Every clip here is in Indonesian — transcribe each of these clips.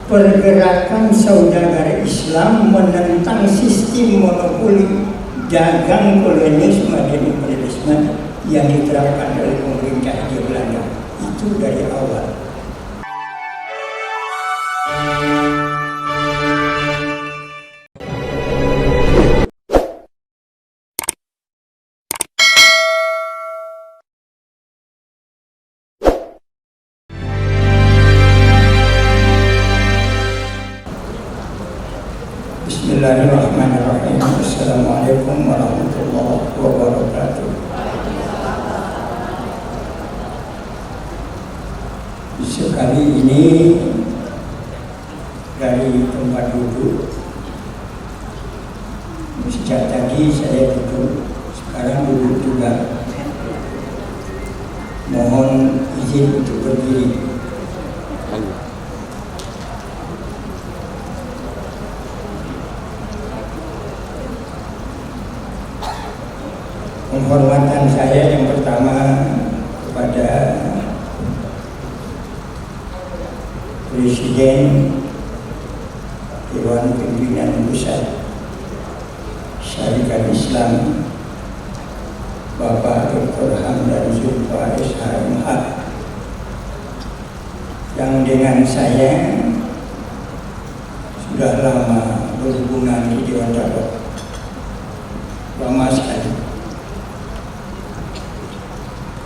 pergerakan saudagar Islam menentang sistem monopoli dagang kolonialisme dan imperialisme yang diterapkan oleh pemerintah di Belanda. Itu dari awal. Bismillahirrahmanirrahim. Assalamualaikum warahmatullahi wabarakatuh. Sekali ini dari tempat duduk, sejak tadi saya duduk, sekarang duduk juga. Mohon izin untuk berdiri. Penghormatan saya yang pertama kepada Presiden Dewan Pimpinan Pusat Syarikat Islam Bapak Dr. Hamdan Zulfa SHMH, yang dengan saya sudah lama berhubungan di Dewan Dakwah, lama sekali.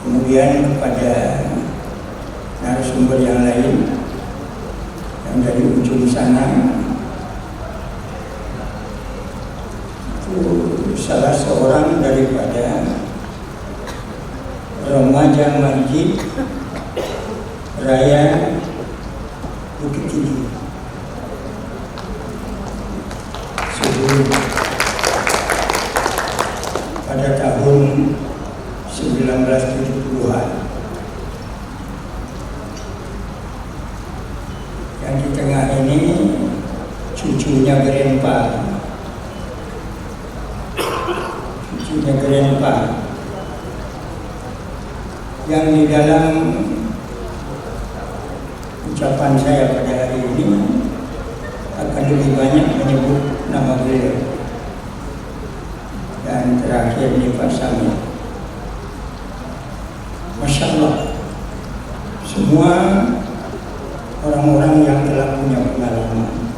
Kemudian kepada narasumber yang lain yang dari ujung sana, itu salah seorang daripada remaja Masjid Raya Bukit Tinggi. Sebelum pada tahun 1970-an, yang di tengah ini cucunya Grandpa, yang di dalam ucapan saya pada hari ini akan lebih banyak menyebut nama beliau, dan terakhir di Pak Sami. Masya Allah, semua orang-orang yang telah punya pengalaman.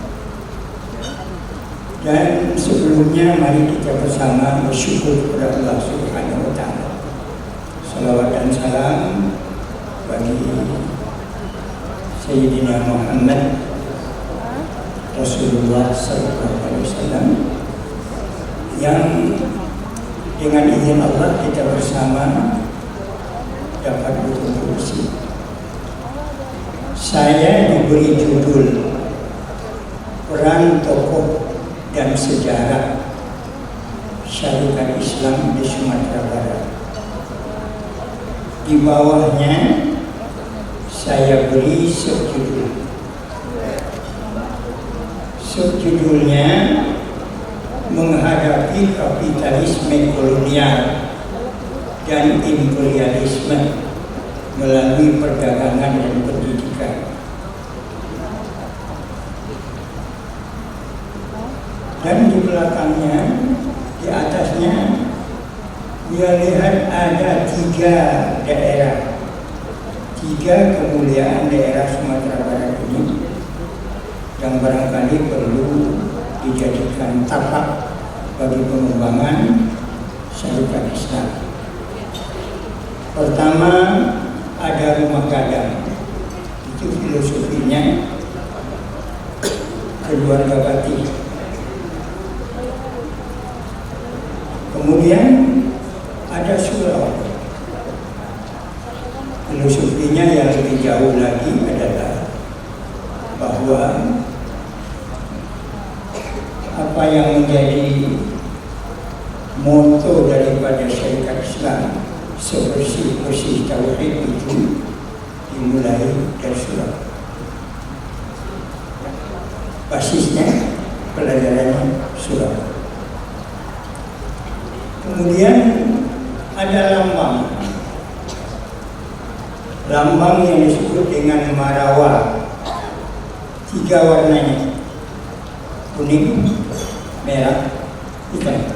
Dan sebelumnya mari kita bersama bersyukur kepada Allah Subhanahu wa Ta'ala. Salawat dan salam bagi Sayyidina Muhammad Rasulullah sallallahu alaihi wasallam, yang dengan izin Allah kita bersama dapat berkontribusi. Saya diberi judul Peran Tokoh dan Sejarah Syarikat Islam di Sumatera Barat. Di bawahnya saya beri subjudul. Subjudulnya menghadapi kapitalisme kolonial dan imperialisme melalui perdagangan dan pendidikan. Dan di belakangnya, di atasnya, dia lihat ada 3 daerah, 3 kemuliaan daerah Sumatera Barat ini yang barangkali perlu dijadikan tapak bagi pengembangan syarikat Islam. Pertama, ada rumah gadang, itu filosofinya keluarga batik. Kemudian ada surau, filosofinya yang lebih jauh lagi adalah bahwa apa yang menjadi moto daripada syarikat Islam sebersih-bersih tauhid itu dimulai dari surau. Basisnya pelajaran surau. Kemudian ada lambang yang disebut dengan Marawa, 3 warnanya, kuning, merah, hitam.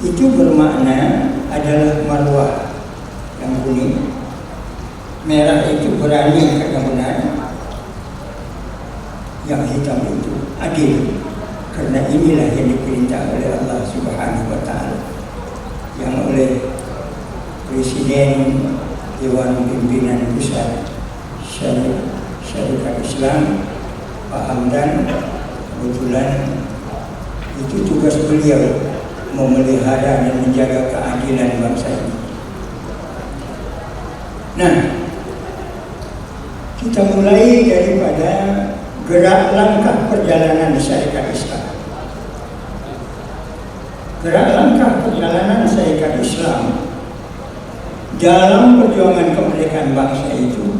Itu bermakna adalah marwah yang kuning, merah itu berani karena benar, yang hitam itu adil, karena inilah yang diperintah oleh Allah Subhanahu wa Ta'ala, yang oleh Presiden Dewan Pimpinan Pusat Syarikat Islam Pak Hamdan, kebetulan itu tugas beliau memelihara dan menjaga keadilan bangsa ini. Nah, kita mulai daripada gerak langkah perjalanan syarikat Islam. Gerak langkah perjalanan syarikat Islam dalam perjuangan kemerdekaan bangsa itu,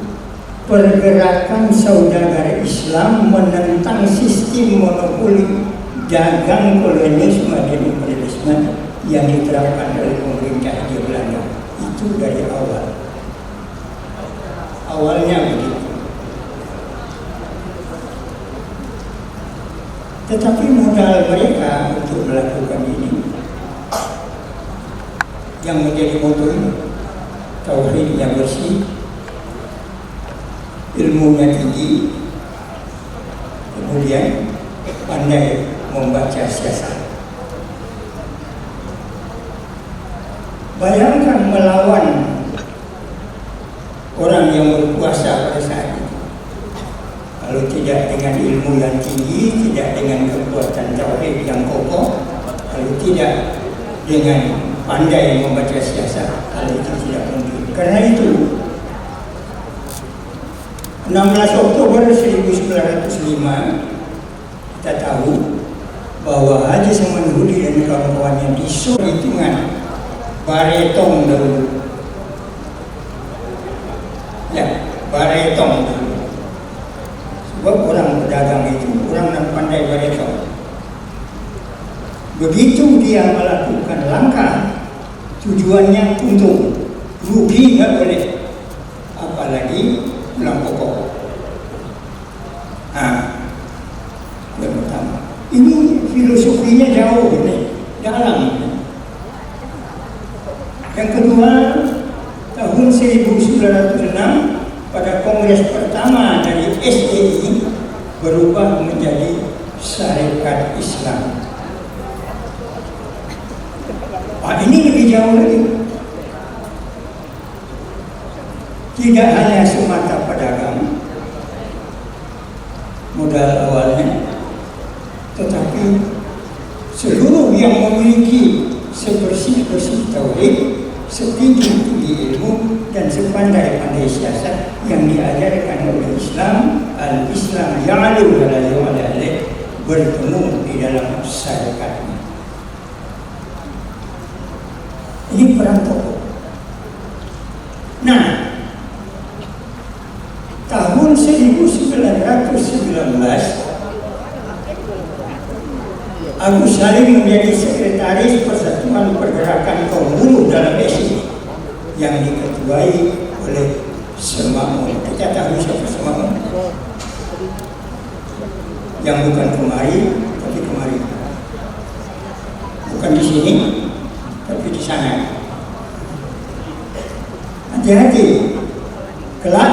pergerakan saudagar Islam menentang sistem monopoli dagang kolonialisme dan imperialisme yang diterapkan oleh pemerintah Hindia Belanda. Itu dari awal. Awalnya begitu. Tetapi modal mereka untuk melakukan ini, yang menjadi motor tauhid yang bersih, ilmunya tinggi, kemudian pandai membaca siasat. Bayangkan melawan orang yang berkuasa pada saat itu, kalau tidak dengan ilmu yang tinggi, tidak dengan kekuatan tauhid yang kokoh, kalau tidak dengan pandai membaca siasat, hal itu tidak mungkin. Karena itu 16 Oktober 1905 kita tahu bahwa Haji Samanhudi dan kawan-kawannya disuruh hitungan baretong dahulu. Ya, baretong dahulu. Sebab orang pedagang itu orang yang pandai baretong. Begitu dia melakukan langkah, tujuannya untung, rugi nggak boleh, apalagi pulang pokok. Yang pertama, ini filosofinya jauh ini, dalam. Yang kedua, tahun 1906 pada kongres pertama dari SDI berubah menjadi Syarikat Islam. Ini lebih jauh lagi. Tidak hanya semata pedagang modal awalnya, tetapi seluruh yang memiliki sebersih-bersih tauhid, setinggi-tinggi ilmu, dan sepandai-pandai siasat yang diajarkan oleh Islam, al-Islam ya'alu wa la yu'ala alaih, bertemu di dalam syarikatnya. Ini peran pokok. Nah, tahun 1919 Agus Salim menjadi sekretaris Persatuan Pergerakan Kaum Buruh dalam SI yang diketuai oleh Semakmun. Kita tahu siapa Semakmun? Yang bukan kemari, tapi kemari. Bukan di sini, tapi di sana. Hati-hati, kelak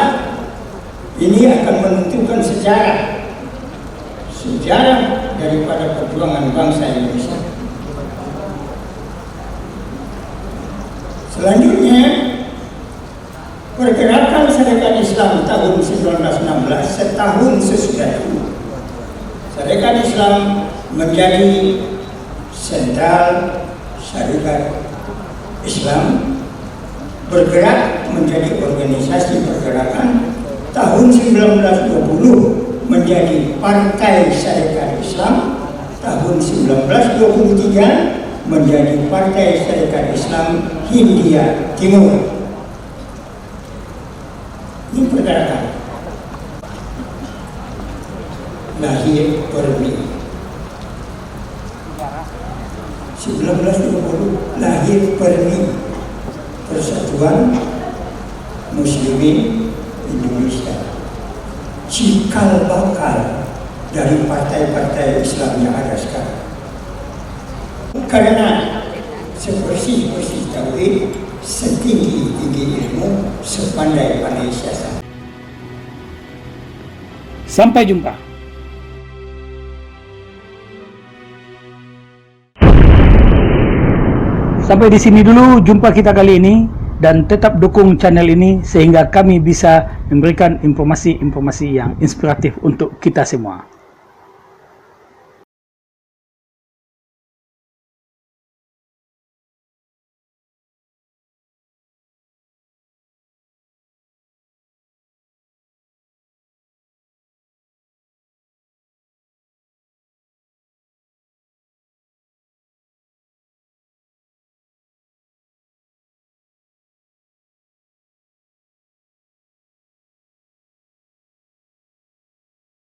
ini akan menentukan sejarah daripada perjuangan bangsa Indonesia. Selanjutnya, pergerakan Syarikat Islam tahun 1916, setahun sesudah itu, Syarikat Islam menjadi sentral Syarikat Islam, bergerak menjadi organisasi pergerakan. Tahun 1920 menjadi Partai Syarikat Islam. Tahun 1923 menjadi Partai Syarikat Islam Hindia Timur. Ini pergerakan. Lahir Permi. 1920 lahir Permi, Persatuan Muslimin Indonesia. cikal bakal dari partai-partai Islam yang ada sekarang. Karena sebersih-bersih tauhid, setinggi-tinggi ilmu, sepandai-pandai siasat. Sampai jumpa. Sampai di sini dulu jumpa kita kali ini, dan tetap dukung channel ini sehingga kami bisa memberikan informasi-informasi yang inspiratif untuk kita semua.